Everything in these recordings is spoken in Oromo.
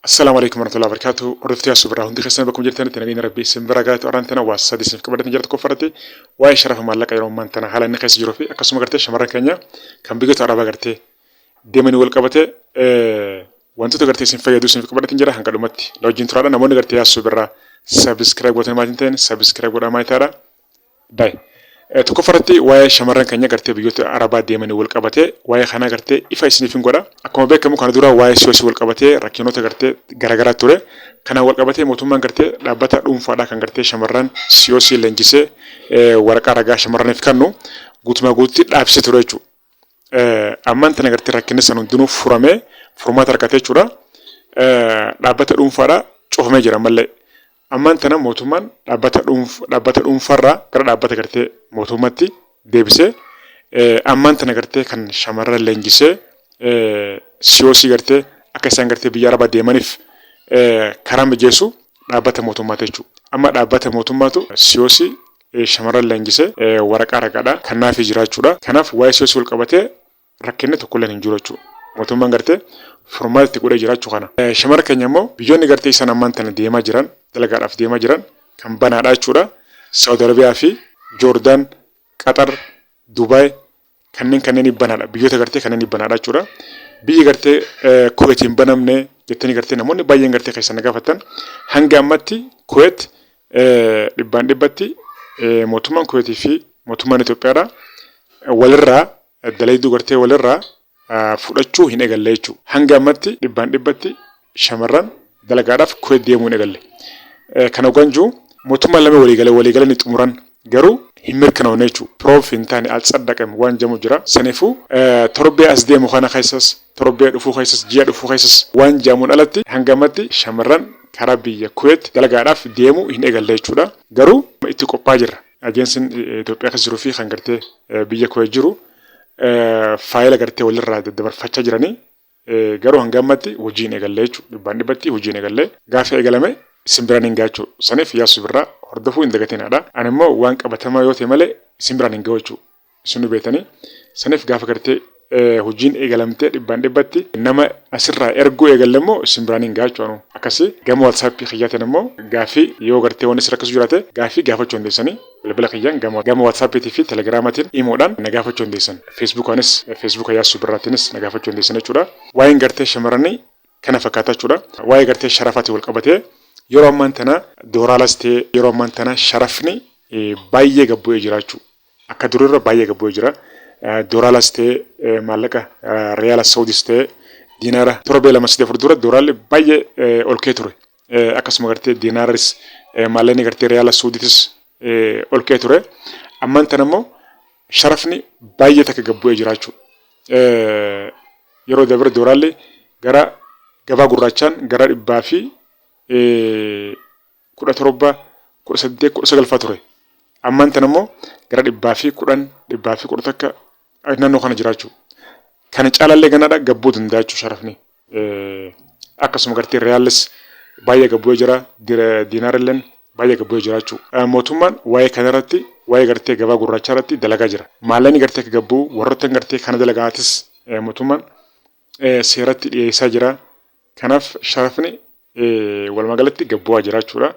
السلام عليكم ورحمة الله وبركاته. عرفتي أصبر هندي خسنا بكم جرتنا تنين ربي سنبرقات أرانتنا واسدي سنف كبرتنا جرت كفرتي واي شرف مالك يوم ما أنتنا حالا نخس جروفي أقسم قرتي شمرة كنيا كم بيجت عربة قرتي ديمن والكبتة وانتو تقرتي سنف يدو سنف كبرتنا جرا هنقدمتي لو جين ترى نمون قرتي أصبر سبسكرايب بوتن ما تنتين سبسكرايب ولا ما يتارا داي tokko farratti waa'ee shamarran keenya gartee biyyoota arabaa deemanii wal qabatee waa'ee kanaa gartee ifa isiniifin godha. Akkuma beekamu kana dura waa'ee siyoosii wal qabatee rakkinoota gartee garaagaraa ture. Kana wal qabatee mootummaan gartee dhaabbata dhuunfaadhaa kan gartee shamarran siyoosii leenjisee waraqaa ragaa shamarraniif kennu guutumaa guututti dhaabsisee ture jechuudha. Ammaan tana gartee rakkinni san hundinuu furamee furmaata argatee jechuudha. Dhaabbata dhuunfaadhaa cufamee jira mallee. Ammaan tana mootummaan dhaabbata dhuunfarraa gara dhaabbata gartee mootummaatti deebisee ammaan tana gartee kan shamarran leenjisee siyoosii gartee akka isaan gartee biyya arabaa deemaniif karaa mijeessu dhaabbata mootummaati jechuudha. Amma dhaabbata mootummaatu siyoosii shamarran leenjisee waraqaa ragaadhaa kannaafii jiraachuudha. Kanaaf waa'ee siyoosii wal qabatee rakkinni tokkolleen hin jiru jechuudha. Mootummaan gartee furmaata itti godhee jiraachuu kana. Shamarra keenya immoo biyyoonni gartee isaan ammaan tana deemaa jiran dalagaadhaaf deemaa jiran kan banaadhaa jechuudha. Saawud Arabiyaa fi Joordaan, Qatar, Dubaay kanneen banaadha. Biyyoota gartee kanneen banaadha jechuudha. Biyyi gartee Kuweet hin banamne jettanii gartee namoonni baay'een gartee keessan na gaafatan hanga ammatti Kuweet dhibbaan dhibbatti mootummaan Kuweetii fi mootummaan Itoophiyaadha walirraa dalayduu gartee walirraa fudhachuu hin egalle jechuudha. Hanga ammatti dhibbaan dhibbatti shamarran dalagaadhaaf Kuweet deemuu hin egalle. Kana ganjuu mootummaan lama waliigalanii xumuran garuu hin mirkanoofne jechuudha. Piroof hin taane al saddaqame waan jamu jira. Saniifuu torbee as deemu kana keessas torbee dhufuu keessas ji'a dhufuu keessas waan jamuun alatti hanga ammatti shamarran karaa biyya Kuweet dalagaadhaaf deemuu hin egalle jechuudha. Garuu itti qophaa'aa jirra. Ajeensiin Itoophiyaa keessa jiruu fi kan gartee biyya Kuweet jiru faayila gartee walirraa daddabarfachaa jiranii garuu hanga ammatti hojii hin egalle jechuudha. Dhibbaan dhibbatti hojii hin egalle gaafa eegalame simbiraan hin gaachuu saniif yaasu birraa hordofuu hin dagatinaadha. Ani immoo waan qabatamaa yoo ta'e malee simbiraan hin gahu jechuudha. Isin beetanii saniif gaafa gartee hojiin eegalamtee dhibbaan dhibbatti nama asirraa erguu eegalle immoo simbiraan hin gaachuu anu akkasii gama waatsaappii kiyyaatiin immoo gaafii yoo gartee waan isir akkas jiraate gaafii gaafachuu dandeessanii bilbila kiyyaan gama waatsaappiitii fi telegiraamaatiin imoodhaan na gaafachuu dandeessan. Feesbuuka yaasu birraatiinis na gaafachuu dandeessan jechuudha. Waa'een gartee shamarranii kana fakkaata jechuudha. Waa'ee gartee sharafaatiin wal qabatee yeroo ammaan tana dooraalas ta'e yeroo ammaan tana sharafni baay'ee gabbu'ee jiraachuu akka durirra baay'ee gabbu'ee jira. Dooraalas ta'e maallaqa Riyaala Saawudis ta'e diinaara torbee lama sadii afur dura dooraalli baay'ee ol ka'ee ture. Akkasuma gartee diinaaris maallaqni gartee Riyaala Saawuditis ol ka'ee ture. Ammaan tana immoo sharafni baay'ee takka gabbu'ee jiraachuu. Yeroo dabre dooraalli gara gabaa gurraachaan gara dhibbaa fi 17, 18, 19 ture. Ammaan tana immoo gara dhibbaa fi 10 naannoo kana jiraachuu. Kana caalallee ganaadha gabbuu danda'a jechuudha sharafni. Akkasuma gartee Riyaalis baay'ee gabbu'ee jira. Diinaaralleen baay'ee gabbu'ee jiraachuu. Mootummaan waa'ee kanarratti waa'ee gartee gabaa gurraachaa irratti dalagaa jira. Maallaqni gartee akka gabbuu warroota gartee kana dalagaatis mootummaan seeratti dhiyeessaa jira. Kanaaf sharafni walumaagalatti gabbu'aa jiraachuudha.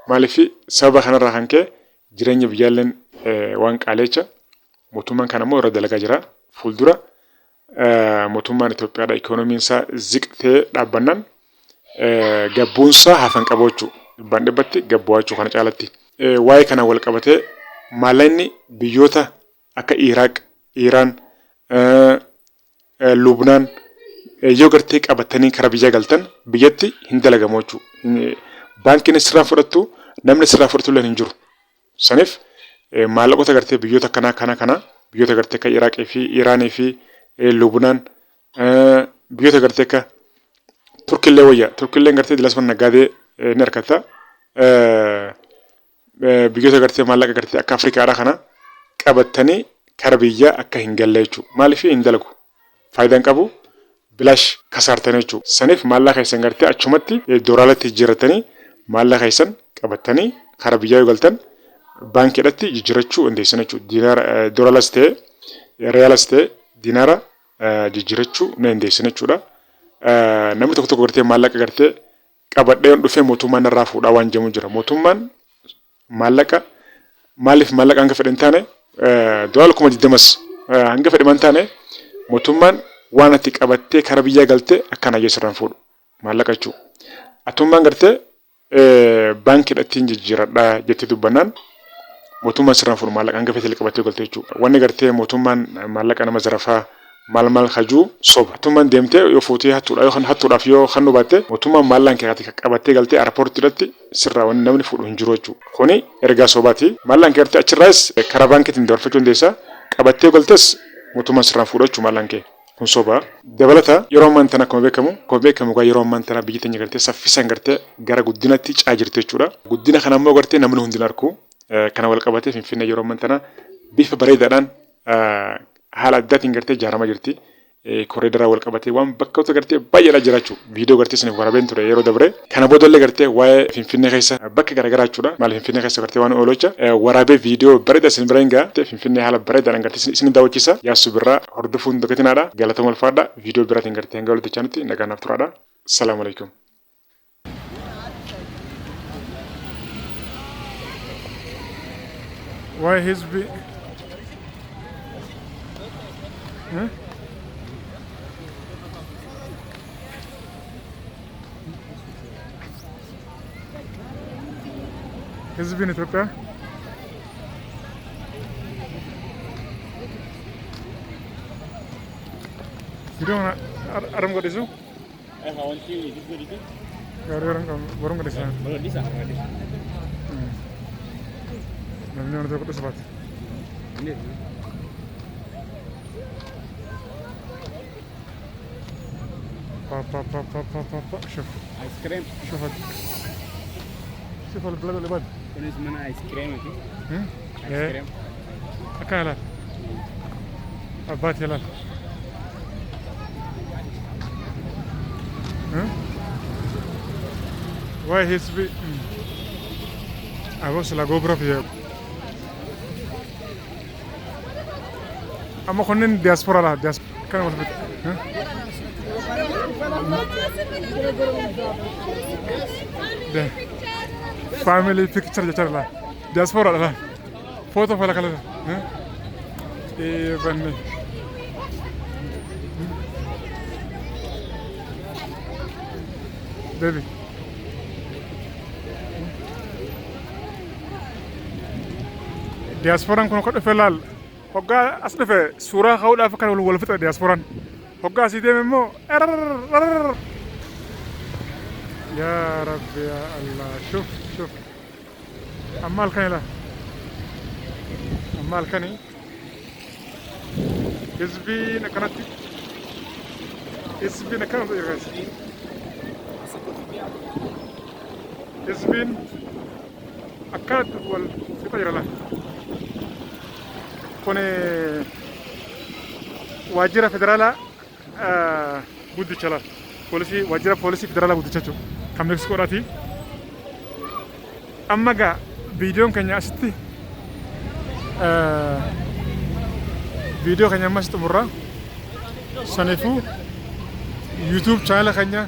Maaliif sababa kanarraa kan ka'e jireenya biyyaalleen waan qaaleecha mootummaan kana immoo irra dalagaa jira. Fuuldura mootummaan Itoophiyaadha ikoonomiin isaa ziqtee dhaabbannaan gabbuunsaa hafan qabu jechuudha. Dhibbaan dhibbatti gabbu'aa jechuudha kana caalatti. Waa'ee kana wal qabatee maallaqni biyyoota akka Iraaq, Iraan, Lubnaan yoo gartee qabatanii karaa biyyaa galtan biyyatti hin dalagamu jechuudha. Baankiin sirraa fudhattu namni sirraa fudhatu illee hin jiru. Saniif maallaqota gartee biyyoota kana biyyoota gartee akka Iraaqii fi Iraanii fi Lubnaan biyyoota gartee akka Turkillee wayyaa. Turkilleen gartee dilasman naggaadee ni harkata. Biyyoota gartee maallaqa gartee akka Afrikaadhaa kana qabatanii karaa biyyaa akka hin galle jechuudha. Maaliif hin dalagu? Faayidaan qabu. Bilaash kasaartanii jechuudha. Saniif maallaqa keessan gartee achumatti dooraalatti jijjiirratanii maallaqa keessan qabatanii karaa biyyaa yoo galtan baankiidhaatti jijjiirrachuu dandeessan jechuudha. Dooraalas ta'e Riyaalas ta'e diinaara jijjiirrachuu ni dandeessan jechuudha. namni tokko gartee maallaqa gartee qabadhee yoon dhufee mootummaan irraa fuudhaa waan jedhamu jira. Mootummaan maallaqa maaliif maallaqa hanga fedhe hin taane doolaara 20 hanga fedhe hin taane mootummaan waan ati qabattee kara biyyaa galtee akkana jechuudhaan fuudhu maallaqa jechuudha. Atummaan gartee baankiidhaatti hin jijjiiradhaa jettee dubbannaan mootummaan sirraan fuudhu maallaqa hanga fedhe qabattee galtee jechuudha. Wanni gartee mootummaan maallaqa nama zarafaa maal hajuu soba. Mootummaan deemtee yoo fuutee hattuudhaaf yoo kan baatte mootummaan maallaqa kee qabattee galtee airpoortiidhaatti sirraa wanni namni fuudhu hin jiru jechuudha. Kuni ergaa sobaati. Maallaqa kee gartee achirraas karaa baankiitiin dabarfachuu dandeessa. Qabattee galtes mootummaan sirraan fuudhu jechuudha maallaqa kee. Kun soba. Dabalata yeroo ammaan tana akkuma beekamu yeroo ammaan tana biyyi teenya gartee saffisaan gartee gara guddinatti caa jirti jechuudha. Guddina kana immoo gartee namni hundi arku. Kana wal qabatee Finfinnee yeroo ammaan tana bifa bareedaadhaan haala addaatiin gartee ijaaramaa jirti. Koriidaraa wal qabatee waan bakka gartee baay'eedha jiraachuu. Viidiyoo gartee isiniif waraabeen ture yeroo dabre. Kana boodallee gartee waa'ee Finfinnee keessa bakka garaagaraa jechuudha. Maal Finfinnee keessa gartee waan oolocha waraabee viidiyoo bareeda isin bira hingaa Finfinnee haala bareedaadhaan gartee isin daawwachiisa. Yaasuu birraa hordofuun dagaatinaadha. Galatoomaa ulfaadha. Viidiyoo biraatiin gartee hanga walitti chaanitti nagaan naaf turaadha. Salaamu alaikum. Why hizbi hizbin Ethiopia video aram gadisu orang gadisa namni orang tokko dhufaat pa شوف ايس كريم شوف البلد اللي بعد كنا اسمها ايس كريم اكيد ايس كريم اكلها ابات يلا واي هيسبي أبغى سلا غوبرا فيه أما خنين دياسبورا لا دياسبورا كان ولا بيت ده فاميلي بيكتشر جتر لا دياسبورا لا فوتو فلا كلا إيه بني بيبي diasporaan kun akka dhufe laal hoggaa as dhufe suuraa ka'uudhaaf akka wal fixa diasporaan hoggaa asii deeme immoo yaa rabbi yaa allah shuf amma halkani la amma halkani hizbiin akkanatti irraas hizbiin akkanatti wal fixa jira laal con wajjira federaalaa guddicha laal poolisii wajjira poolisii federaalaa guddicha jechuudha kan Meksikoodhaati. Amma gaa viidiyoon keenya asitti viidiyoo keenya amma asitti xumurra saniifuu YouTube chaanala keenya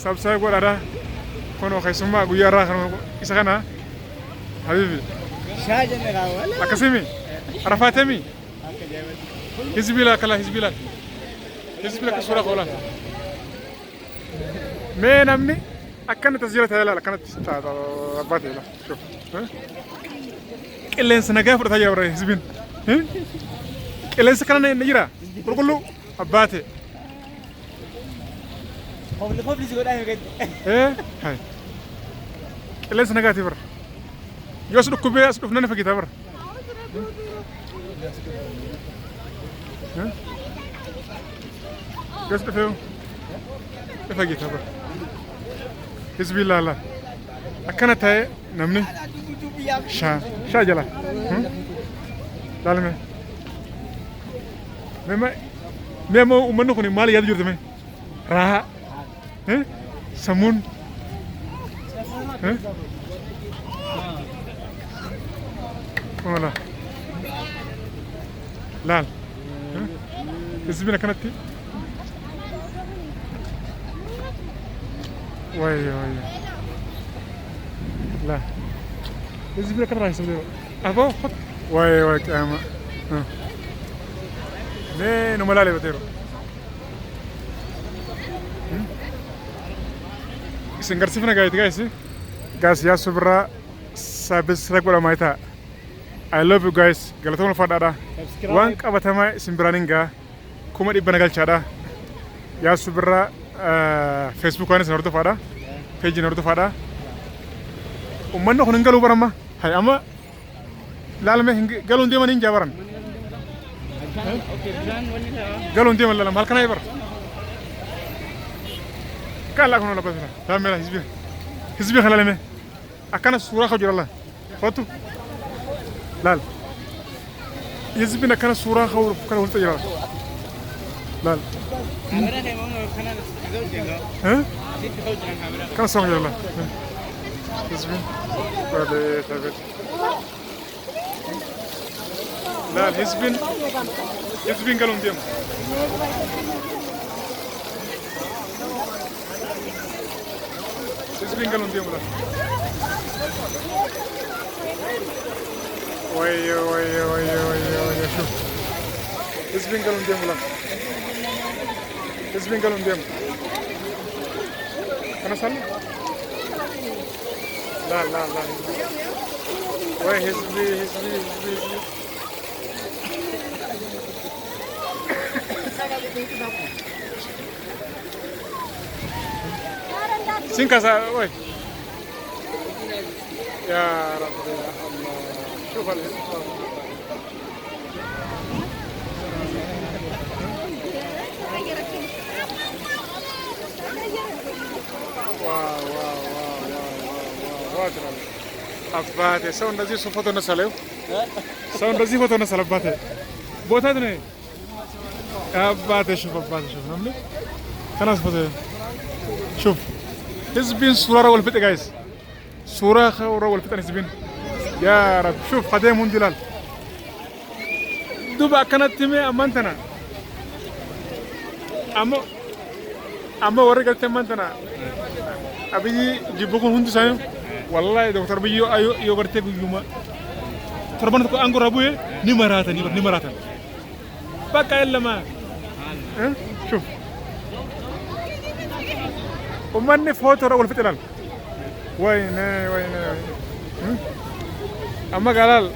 subscribe godhaadha. Kun keessummaa guyyaa irraa kan isa kana habibi akkasimi Arafatemi hizbila kala hizbila kasura qola mee namni akkana tasjira taala akkana abbate la shuf qilleensa nagaa fudhata jira hizbin qilleensa kana ne jira qulqullu abbate hobli sigoda hay qilleensa nagaa tibra yoo sudukube asdufna fakita bar Guys, if I get over, it's be lala. I can't tell namni. Sha jala. Dalme. Memo umano kuni mali yadu jurte me. Raha. Samun. Wala. Lal. Hizbina kanatti وي لا لازم لك راح يسوي ابو خط وي كاما لين وملالي بديرو سنغرسيفنا قايد guys guys يا سبرا سابس ركولا مايتا I love you guys galatoma fadada wan qabatama simbiraninga kuma dibana galchada ya subra Facebook wan sarto fada page narto fada ummanno khon ngalu barama hay ama lalme galon de manin jabaran galon de man mal kana ibar kala kono la basra tamela hizbi khalaleme akana sura khajuralla foto لال يزبنا كان صورة خور كان ولت يلا لال ها كان صور يلا يزبن بعد ثابت لال يزبن قالوا نديم يزبن قالوا نديم لا وي شوف اسبين قالوا نديم ولا اسبين قالوا نديم انا صلي لا وي حزبي سينكاسا وي يا رب شوف الهزار واو أباتي سون دزي صفاتو نساليو سون دزي فاتو نسال أباتي بوتا دني أباتي شوف نملي خلاص فاتو شوف حزبين صورة والفت guys صورة خورة والفت حزبين يا رب شوف قديم مندلال دوبا كانت تمي أمانتنا أما ورقة تمانتنا أبي جيبوكم هندو سايم والله دكتور بيو أيو يوغرتي بيوما تربنا تكو أنغو رابوي نمراتا بقى إلا ما شوف وماني فوتو رأول فتلال وين أما جلال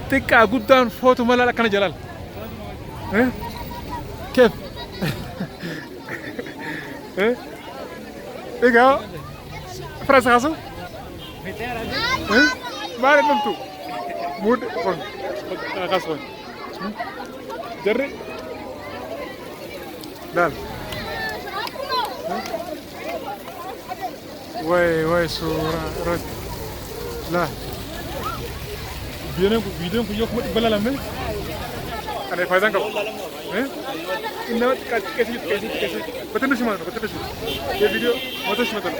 تك قدام فوتو مالا كان جلال كيف إيه فرنسا خاصو ما نمتو مود خاصو جري دال وي صورة رد لا فيديو يوم بلا لمن أنا فايزان كم إنما كذي بتنشي ما بتنشي ये वीडियो मत उस मतलब